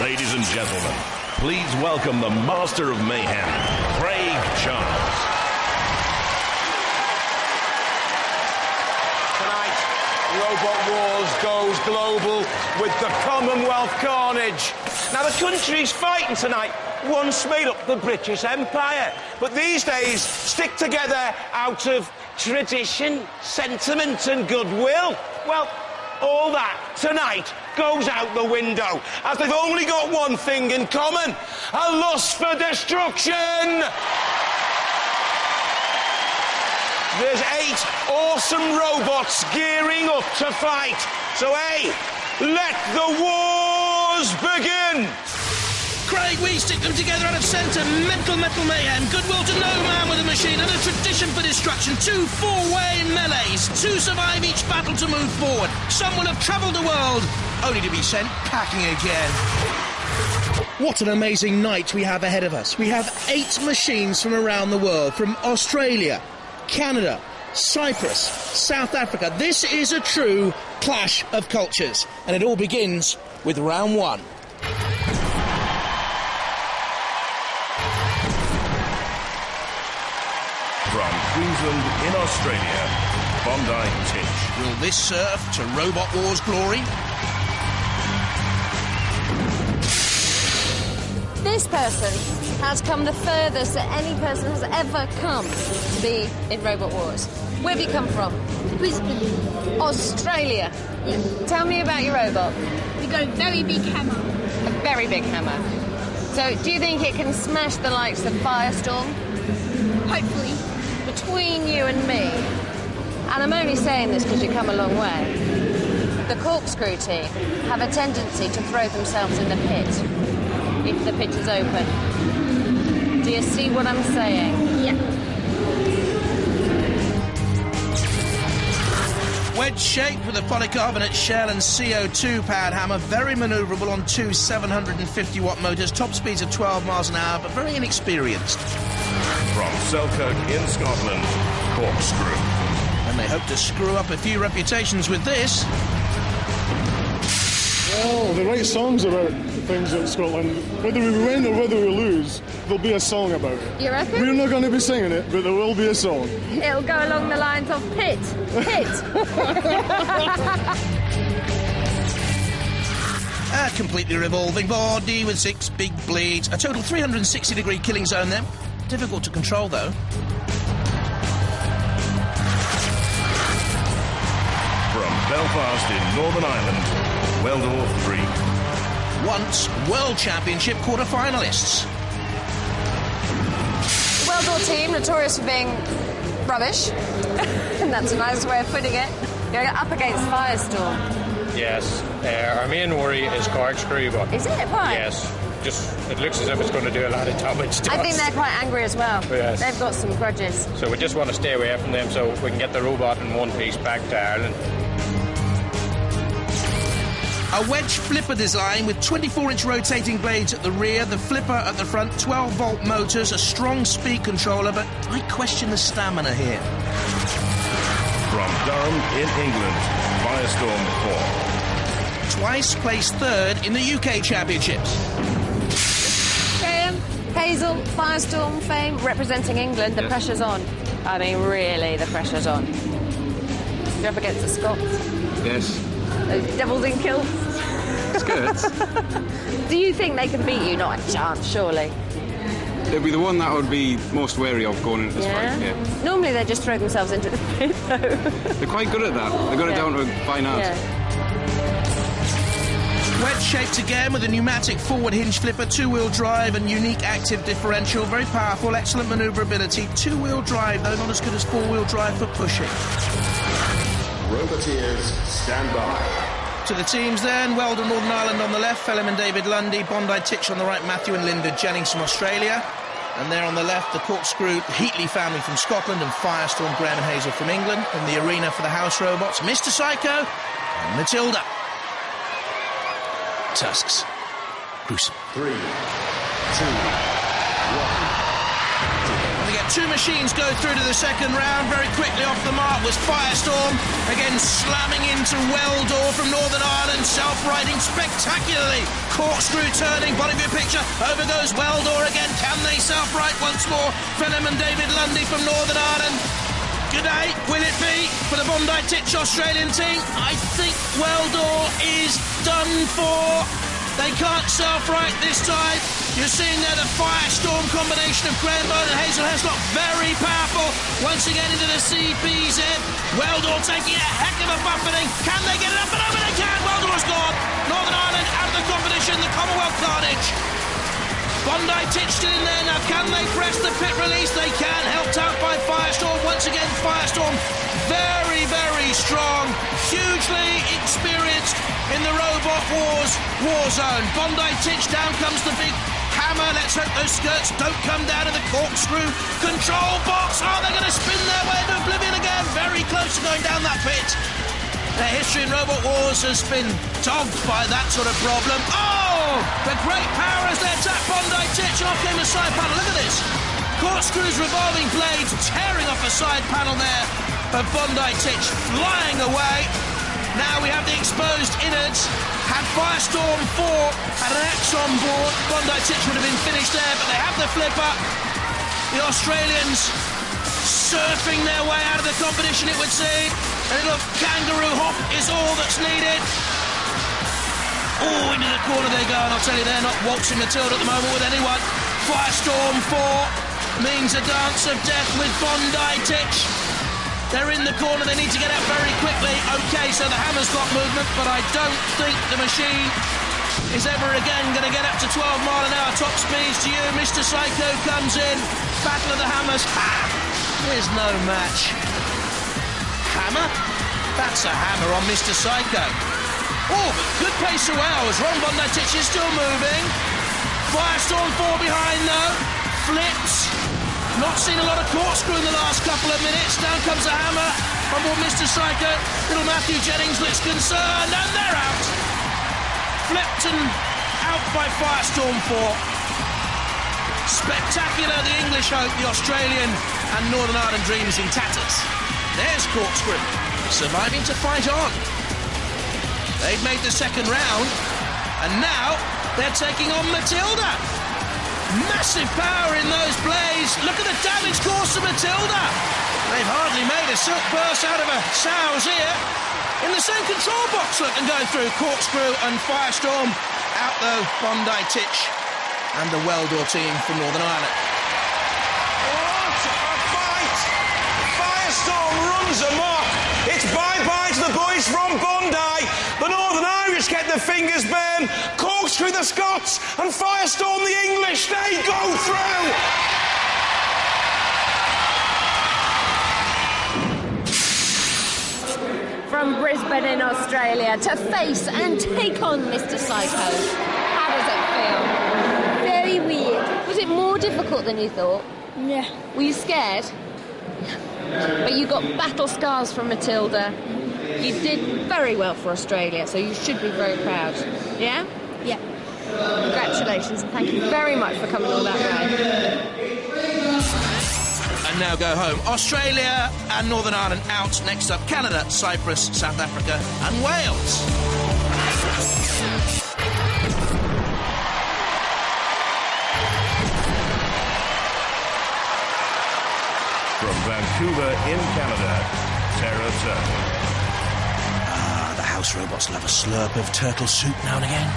Ladies and gentlemen, please welcome the Master of Mayhem, Craig Charles. Tonight, Robot Wars goes global with the Commonwealth Carnage. Now, the countries fighting tonight once made up the British Empire, but these days stick together out of tradition, sentiment and goodwill. Well, all that tonight goes out the window, as they've only got one thing in common: a lust for destruction. There's 8 awesome robots gearing up to fight. So, hey, let the wars begin! Craig, we stick them together out of centre. Mental mayhem, goodwill to no man with a machine, and a tradition for destruction. 2 4-way melees. 2 survive each battle to move forward. Some will have travelled the world, only to be sent packing again. What an amazing night we have ahead of us. We have 8 machines from around the world, from Australia, Canada, Cyprus, South Africa. This is a true clash of cultures, and it all begins with round 1. From Queensland in Australia, Bondi Titch. Will this serve to Robot Wars glory? This person has come the furthest that any person has ever come to be in Robot Wars. Where have you come from? Brisbane. Australia. Yeah. Tell me about your robot. We got a very big hammer. A very big hammer. So, do you think it can smash the likes of Firestorm? Hopefully. Between you and me, and I'm only saying this because you come a long way, the corkscrew team have a tendency to throw themselves in the pit if the pit is open. Do you see what I'm saying? Yeah. Wedge shaped with a polycarbonate shell and CO2-powered hammer, very manoeuvrable on 2 750-watt motors, top speeds of 12 miles an hour, but very inexperienced. From Selkirk in Scotland, Corkscrew. And they hope to screw up a few reputations with this. Well, they write songs about things in Scotland. Whether we win or whether we lose, there'll be a song about it. You reckon? We're not going to be singing it, but there will be a song. It'll go along the lines of pit. A completely revolving body with 6 big blades. A total 360-degree killing zone there. Difficult to control, though. From Belfast in Northern Ireland, Weldorf 3. Once World Championship quarter-finalists. The Weldor team, notorious for being rubbish, and that's a nice way of putting it. You're up against Firestorm. Yes, our main worry is corkscrew, but... Is it? Why? Yes, just it looks as if it's going to do a lot of damage to us. I think they're quite angry as well. Yes. They've got some grudges. So we just want to stay away from them so we can get the robot in one piece back to Ireland. A wedge flipper design with 24-inch rotating blades at the rear, the flipper at the front, 12-volt motors, a strong speed controller, but I question the stamina here. From Durham in England, Firestorm 4. Twice placed 3rd in the UK Championships. Graham, Hazel, Firestorm fame, representing England, the pressure's on. I mean, really, the pressure's on. You're up against the Scots. Yes. Those devils in kilts. Skirts. Do you think they can beat you? Not a chance, surely. They'd be the one that I would be most wary of going into this fight. Yeah. Normally they just throw themselves into the pit, though. They're quite good at that. They got it down to a fine art. Yeah. Wedge-shaped again with a pneumatic forward hinge flipper, 2-wheel drive and unique active differential. Very powerful, excellent manoeuvrability. 2-wheel drive, though not as good as 4-wheel drive for pushing. Roboteers, stand by. To the teams then, Weldon, Northern Ireland on the left, Phelim and David Lundy, Bondi Titch on the right, Matthew and Linda Jennings from Australia. And there on the left, the Corkscrew Heatley family from Scotland and Firestorm, Graham and Hazel from England. In the arena for the house robots, Mr. Psycho and Matilda. Tusks. Gruesome. 3, 2, 1. And we get 2 machines go through to the second round. Very quickly off the mark was Firestorm. Again, slamming in into Weldor from Northern Ireland, self-righting spectacularly. Corkscrew turning, bottom of your picture. Over goes Weldor again. Can they self-right once more? Phelan and David Lundy from Northern Ireland. G'day, will it be for the Bondi Titch Australian team? I think Weldor is done for. They can't self-right this time. You're seeing there the Firestorm combination of Graham Bone and Hazel Heslop. Very powerful. Once again into the CBZ. Weldor taking a heck of a buffeting. Can they get it up and over? They can. Weldor's gone. Northern Ireland out of the competition. The Commonwealth Carnage. Bondi Titch still in there now. Can they press the pit release? They can. Helped out by Firestorm. Once again, Firestorm very, very strong. Hugely experienced in the Robot Wars war zone. Bondi Titch, down comes the big hammer. Let's hope those skirts don't come down to the corkscrew control box. Oh, they're going to spin their way to oblivion again. Very close to going down that pit. Their history in Robot Wars has been dogged by that sort of problem. Oh! The great power as they attack Bondi Titch. Off came a side panel. Look at this. Corkscrew's revolving blades tearing off a side panel there of Bondi Titch, flying away. Now we have the exposed innards. Had Firestorm 4 had an axe on board, Bondi Titch would have been finished there, but they have the flipper. The Australians surfing their way out of the competition, it would seem. A little kangaroo hop is all that's needed. Oh, into the corner they go, and I'll tell you, they're not waltzing Matilda at the moment with anyone. Firestorm 4 means a dance of death with Bondi Titch. They're in the corner, they need to get out very quickly. OK, so the hammer's got movement, but I don't think the machine is ever again going to get up to 12 mile an hour top speeds to you. Mr. Psycho comes in. Battle of the Hammers. Ha! There's no match. Hammer? That's a hammer on Mr. Psycho. Oh, but good pace away. Ron Bondi Titch is still moving. Firestorm 4 behind, though. Flips. Not seen a lot of corkscrew in the last couple of minutes. Down comes a hammer on board Mr. Psycho. Little Matthew Jennings looks concerned, and they're out. Flipped and out by Firestorm 4. Spectacular, the English hope, the Australian and Northern Ireland dreams in tatters. There's Corkscrew, surviving to fight on. They've made the second round, and now they're taking on Matilda. Massive power in those blades. Look at the damage caused to Matilda. They've hardly made a silk burst out of a sow's ear. In the same control box, look, and going through Corkscrew and Firestorm. Out, though, Bondi Titch and the Weldor team from Northern Ireland. What a fight! Firestorm runs amok. It's bye-bye to the boys from Bondi. The Northern Irish get their fingers burned. Corkscrew the Scots and Firestorm the English. They go through. From Brisbane in Australia to face and take on Mr. Psycho. How does it feel? Very weird. Was it more difficult than you thought? Yeah. Were you scared? But you got battle scars from Matilda. You did very well for Australia, so you should be very proud. Yeah? Yeah. Congratulations, and thank you very much for coming all that way. And now go home. Australia and Northern Ireland out. Next up, Canada, Cyprus, South Africa and Wales. From Vancouver in Canada, Tara Turtle. The house robots will have a slurp of turtle soup now and again.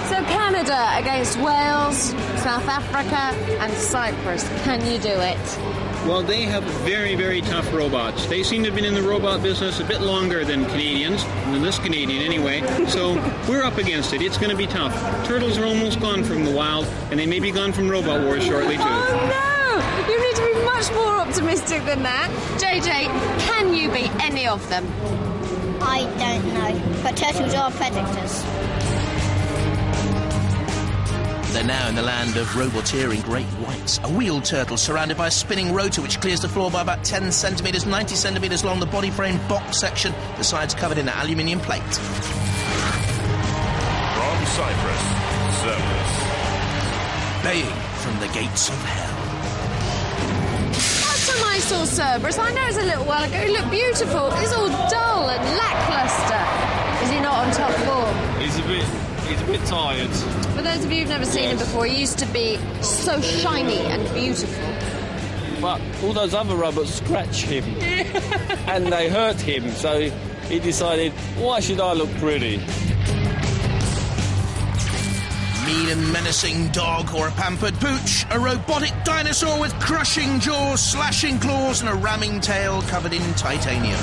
So Canada against Wales, South Africa and Cyprus. Can you do it? Well, they have very, very tough robots. They seem to have been in the robot business a bit longer than Canadians, than this Canadian anyway, so we're up against it. It's going to be tough. Turtles are almost gone from the wild, and they may be gone from Robot Wars shortly, too. Oh, no! You need to be much more optimistic than that. JJ, can you beat any of them? I don't know, but turtles are predators. They're now in the land of roboteering great whites. A wheeled turtle surrounded by a spinning rotor which clears the floor by about 10 centimetres, 90 centimetres along the body frame box section, the sides covered in an aluminium plate. From Cyprus, Cerberus. Baying from the gates of hell. Last time I I saw Cerberus, I know it was a little while ago, he looked beautiful. He's all dull and lacklustre. Is he not on top form? He's a bit tired. For those of you who've never seen him before, he used to be so shiny and beautiful. But all those other robots scratch him. And they hurt him, so he decided, why should I look pretty? Mean and menacing dog or a pampered pooch, a robotic dinosaur with crushing jaws, slashing claws and a ramming tail covered in titanium.